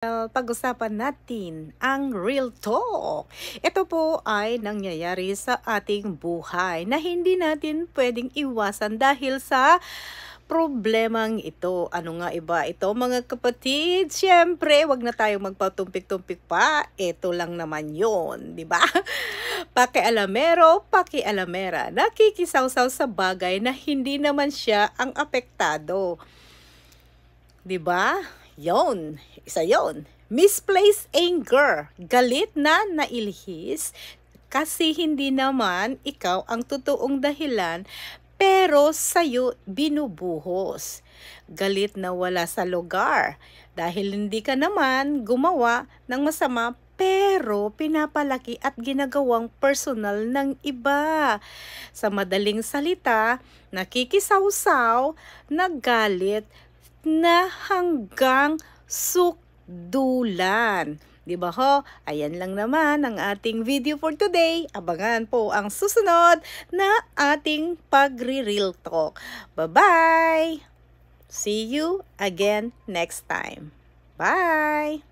Pag-usapan natin ang real talk. Ito po ay nangyayari sa ating buhay na hindi natin pwedeng iwasan dahil sa problemang ito. Ano nga iba ito mga kapatid? Siyempre, wag na tayong magpatumpik-tumpik pa. Ito lang naman yon, di ba? Pakialamero, pakialamera. Nakikisawsaw sa bagay na hindi naman siya ang apektado. 'Di ba? Yon, isa yon. Misplaced anger, galit na nailhis kasi hindi naman ikaw ang totoong dahilan pero sa'yo binubuhos. Galit na wala sa lugar dahil hindi ka naman gumawa ng masama pero pinapalaki at ginagawang personal ng iba. Sa madaling salita, nakikisawsaw, naggalit, na hanggang sukdulan. 'Di ba ho? Ayan lang naman ang ating video for today. Abangan po ang susunod na ating pagre-real talk. Bye-bye! See you again next time. Bye!